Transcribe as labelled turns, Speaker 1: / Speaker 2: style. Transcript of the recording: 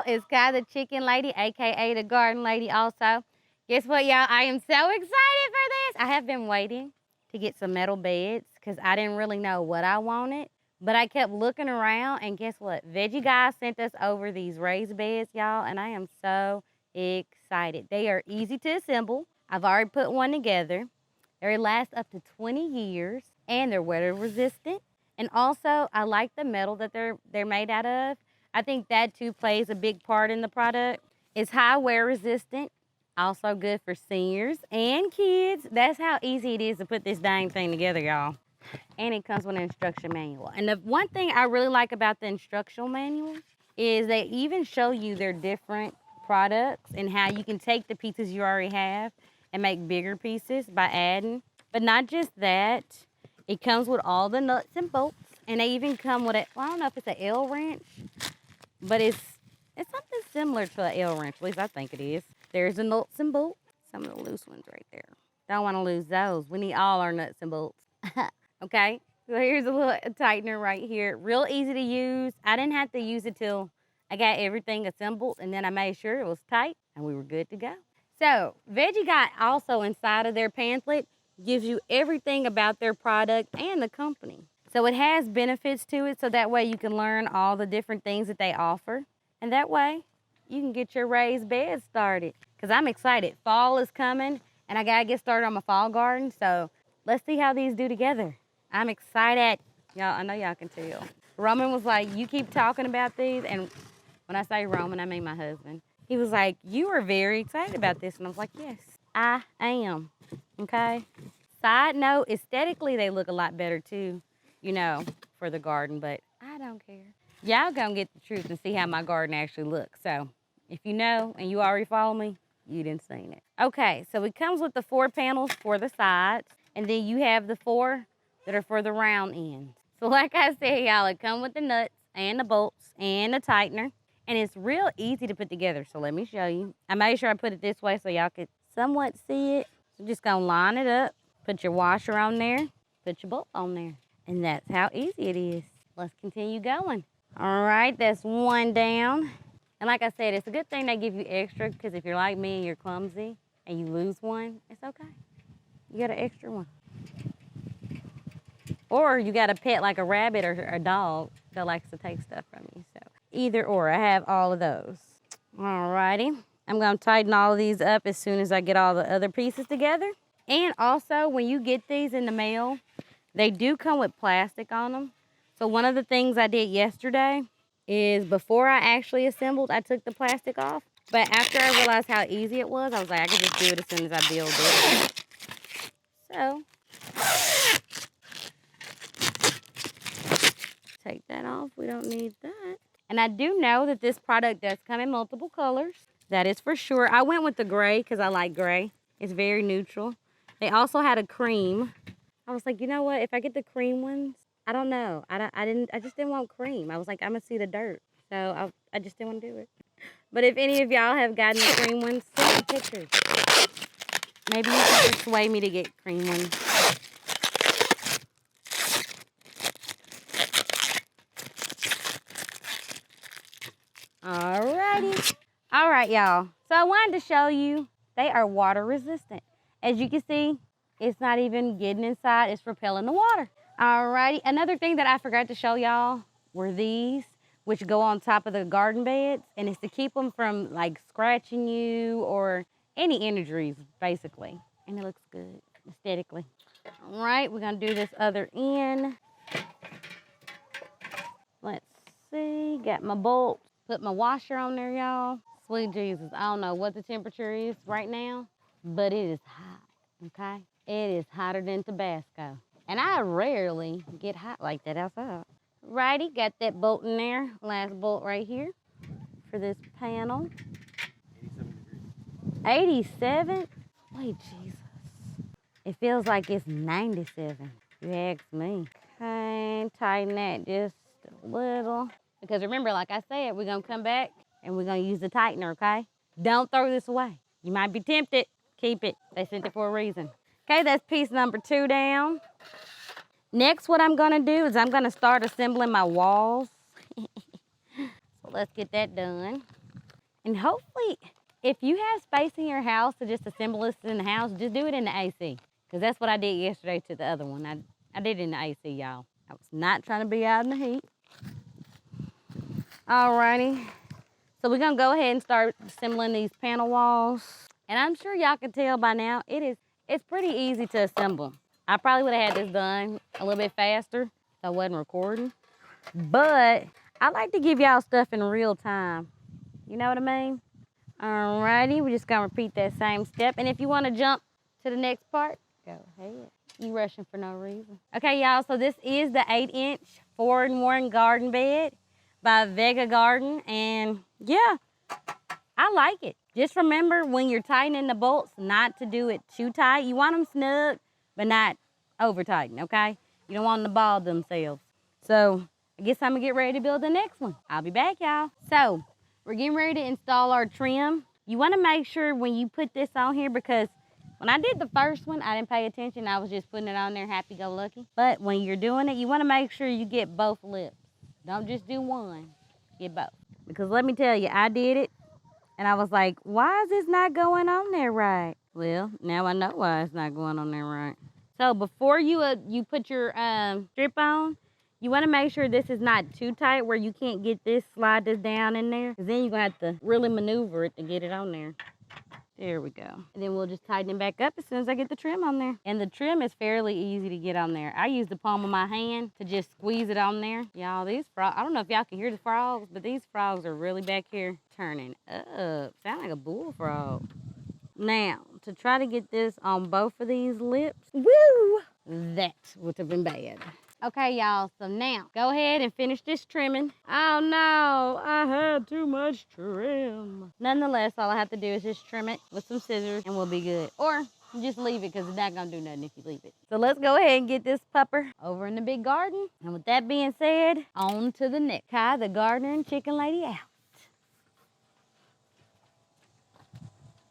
Speaker 1: is Kai the chicken lady, aka the garden lady also. Guess what, y'all? I am so excited for this. I have been waiting to get some metal beds because I didn't really know what I wanted. But I kept looking around, and guess what? Vegega sent us over these raised beds, y'all, and I am so excited. They are easy to assemble. I've already put one together. They last up to 20 years, and they're weather resistant. And also, I like the metal that they're made out of. I think that too plays a big part in the product. It's high wear resistant, also good for seniors and kids. That's how easy it is to put this dang thing together, y'all. And it comes with an instruction manual. And the one thing I really like about the instructional manual is they even show you their different products and how you can take the pieces you already have and make bigger pieces by adding. But not just that, it comes with all the nuts and bolts. And they even come with well, I don't know if it's an L wrench, but it's something similar to an L wrench. At least I think it is. There's the nuts and bolts. Some of the loose ones right there. Don't want to lose those. We need all our nuts and bolts. Okay, so here's a little tightener right here. Real easy to use. I didn't have to use it till I got everything assembled, and then I made sure it was tight, and we were good to go. So Vegega also inside of their pamphlet gives you everything about their product and the company. So it has benefits to it, so that way you can learn all the different things that they offer, and that way you can get your raised bed started. Because I'm excited. Fall is coming, and I gotta get started on my fall garden, so let's see how these do together. I'm excited. Y'all, I know y'all can tell. Roman was like, you keep talking about these. And when I say Roman, I mean my husband. He was like, you are very excited about this. And I was like, yes, I am. Okay? Side note, aesthetically, they look a lot better too, you know, for the garden. But I don't care. Y'all gonna get the truth and see how my garden actually looks. So if you know and you already follow me, you didn't seen it. Okay, so it comes with the 4 panels for the sides. And then you have the 4 that are for the round ends. So like I said, y'all, it come with the nuts and the bolts and the tightener. And it's real easy to put together. So let me show you. I made sure I put it this way so y'all could somewhat see it. You're just gonna line it up, put your washer on there, put your bolt on there. And that's how easy it is. Let's continue going. All right, that's one down. And like I said, it's a good thing they give you extra because if you're like me and you're clumsy and you lose one, it's okay. You got an extra one. Or you got a pet like a rabbit or a dog that likes to take stuff from you. So either or, I have all of those. All righty. I'm gonna tighten all of these up as soon as I get all the other pieces together. And also, when you get these in the mail, they do come with plastic on them. So one of the things I did yesterday is before I actually assembled, I took the plastic off. But after I realized how easy it was, I was like, I could just do it as soon as I build it. So, take that off. We don't need that. And I do know that this product does come in multiple colors. That is for sure. I went with the gray because I like gray. It's very neutral. They also had a cream. I was like, you know what? If I get the cream ones, I don't know. I just didn't want cream. I was like, I'm gonna see the dirt. So I just didn't want to do it. But if any of y'all have gotten the cream ones, send me pictures. Maybe you can persuade me to get cream ones. Alrighty. All right, y'all. So I wanted to show you, they are water resistant. As you can see, it's not even getting inside, it's repelling the water. Alrighty, another thing that I forgot to show y'all were these, which go on top of the garden beds, and it's to keep them from like scratching you or any injuries, basically. And it looks good aesthetically. All right, we're gonna do this other end. Let's see, got my bolts. Put my washer on there, y'all. Sweet Jesus, I don't know what the temperature is right now, but it is hot, okay? It is hotter than Tabasco. And I rarely get hot like that outside. Righty, got that bolt in there. Last bolt right here for this panel. 87? Wait, Jesus. It feels like it's 97, if you ask me. Okay, tighten that just a little. Because remember, like I said, we're gonna come back and we're gonna use the tightener, okay? Don't throw this away. You might be tempted, keep it. They sent it for a reason. Okay, that's piece number 2 down. Next, what I'm gonna do is I'm gonna start assembling my walls. So let's get that done. And hopefully, if you have space in your house to just assemble this in the house, just do it in the AC. Because that's what I did yesterday to the other one. I did it in the AC, y'all. I was not trying to be out in the heat. Alrighty. So we're gonna go ahead and start assembling these panel walls. And I'm sure y'all can tell by now, it's pretty easy to assemble. I probably would have had this done a little bit faster if I wasn't recording. But I like to give y'all stuff in real time. You know what I mean? Alrighty, we're just gonna repeat that same step. And if you wanna jump to the next part, go ahead. You rushing for no reason. Okay, y'all, so this is the 8-inch 4-in-1 garden bed by Vegega Garden. And yeah, I like it. Just remember when you're tightening the bolts, not to do it too tight. You want them snug, but not over tighten, okay? You don't want them to ball themselves. So I guess I'm gonna get ready to build the next one. I'll be back, y'all. So we're getting ready to install our trim. You wanna make sure when you put this on here, because when I did the first one, I didn't pay attention. I was just putting it on there happy-go-lucky. But when you're doing it, you wanna make sure you get both lips. Don't just do one, get both. Because let me tell you, I did it, and I was like, why is this not going on there right? Well, now I know why it's not going on there right. So before you put your strip on, you want to make sure this is not too tight where you can't get this, slide this down in there. Because then you're going to have to really maneuver it to get it on there. There we go. And then we'll just tighten it back up as soon as I get the trim on there. And the trim is fairly easy to get on there. I use the palm of my hand to just squeeze it on there. Y'all, these frogs, I don't know if y'all can hear the frogs, but these frogs are really back here turning up. Sound like a bullfrog. Now, to try to get this on both of these lips, woo, that would have been bad. Okay, y'all, so now go ahead and finish this trimming. Oh no, I had too much trim. Nonetheless, all I have to do is just trim it with some scissors and we'll be good. Or just leave it because it's not gonna do nothing if you leave it. So let's go ahead and get this pupper over in the big garden. And with that being said, on to the next. Kai, the gardener and chicken lady out.